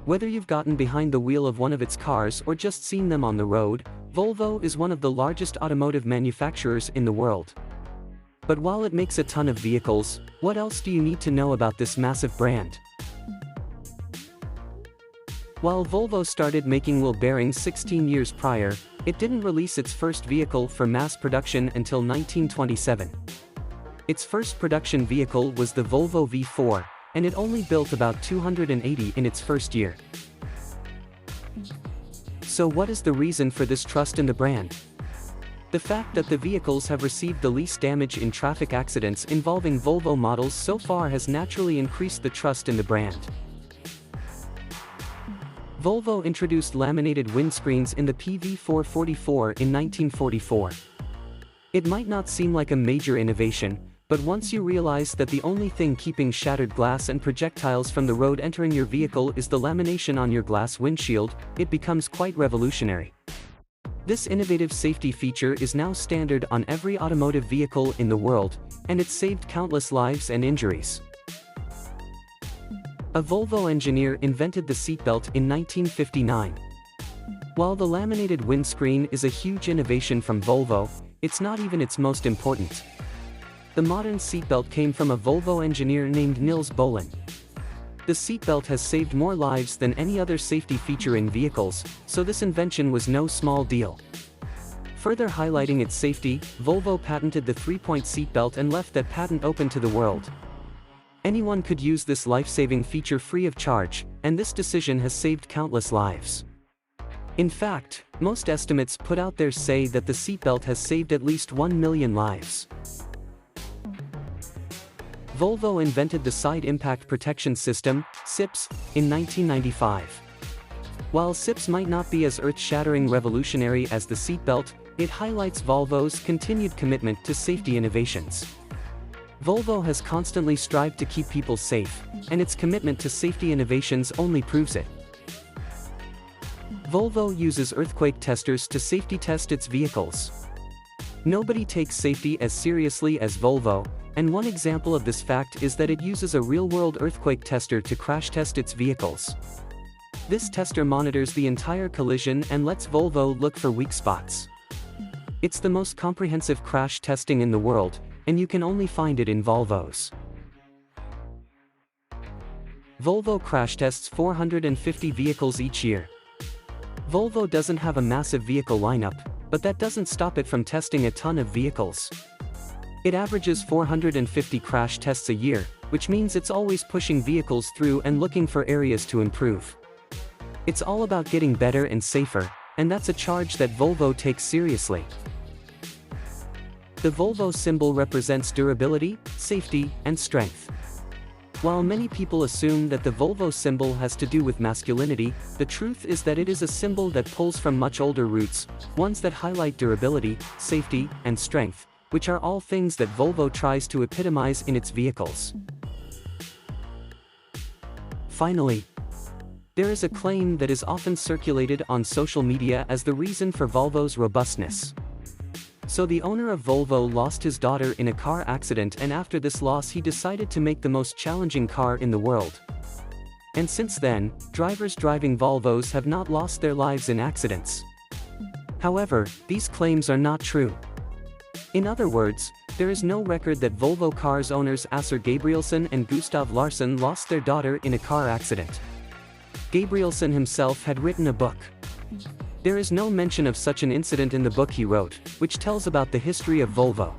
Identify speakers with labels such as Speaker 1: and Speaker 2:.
Speaker 1: Whether you've gotten behind the wheel of one of its cars or just seen them on the road, Volvo is one of the largest automotive manufacturers in the world. But while it makes a ton of vehicles, what else do you need to know about this massive brand? While Volvo started making wheel bearings 16 years prior, it didn't release its first vehicle for mass production until 1927. Its first production vehicle was the Volvo V4, and it only built about 280 in its first year. So what is the reason for this trust in the brand? The fact that the vehicles have received the least damage in traffic accidents involving Volvo models so far has naturally increased the trust in the brand. Volvo introduced laminated windscreens in the PV444 in 1944. It might not seem like a major innovation, but once you realize that the only thing keeping shattered glass and projectiles from the road entering your vehicle is the lamination on your glass windshield, it becomes quite revolutionary. This innovative safety feature is now standard on every automotive vehicle in the world, and it's saved countless lives and injuries. A Volvo engineer invented the seatbelt in 1959. While the laminated windscreen is a huge innovation from Volvo, it's not even its most important. The modern seatbelt came from a Volvo engineer named Nils Bohlin. The seatbelt has saved more lives than any other safety feature in vehicles, so this invention was no small deal. Further highlighting its safety, Volvo patented the 3-point seatbelt and left that patent open to the world. Anyone could use this life-saving feature free of charge, and this decision has saved countless lives. In fact, most estimates put out there say that the seatbelt has saved at least 1 million lives. Volvo invented the Side Impact Protection System, SIPS, in 1995. While SIPS might not be as earth-shattering revolutionary as the seatbelt, it highlights Volvo's continued commitment to safety innovations. Volvo has constantly strived to keep people safe, and its commitment to safety innovations only proves it. Volvo uses earthquake testers to safety test its vehicles. Nobody takes safety as seriously as Volvo, and one example of this fact is that it uses a real-world earthquake tester to crash test its vehicles. This tester monitors the entire collision and lets Volvo look for weak spots. It's the most comprehensive crash testing in the world, and you can only find it in Volvos. Volvo crash tests 450 vehicles each year. Volvo doesn't have a massive vehicle lineup, but that doesn't stop it from testing a ton of vehicles. It averages 450 crash tests a year, which means it's always pushing vehicles through and looking for areas to improve. It's all about getting better and safer, and that's a charge that Volvo takes seriously. The Volvo symbol represents durability, safety, and strength. While many people assume that the Volvo symbol has to do with masculinity, the truth is that it is a symbol that pulls from much older roots, ones that highlight durability, safety, and strength, which are all things that Volvo tries to epitomize in its vehicles. Finally, there is a claim that is often circulated on social media as the reason for Volvo's robustness. So the owner of Volvo lost his daughter in a car accident, and after this loss he decided to make the most challenging car in the world. And since then, drivers driving Volvos have not lost their lives in accidents. However, these claims are not true. In other words, there is no record that Volvo cars owners Asser Gabrielsen and Gustav Larsson lost their daughter in a car accident. Gabrielsen himself had written a book. There is no mention of such an incident in the book he wrote, which tells about the history of Volvo.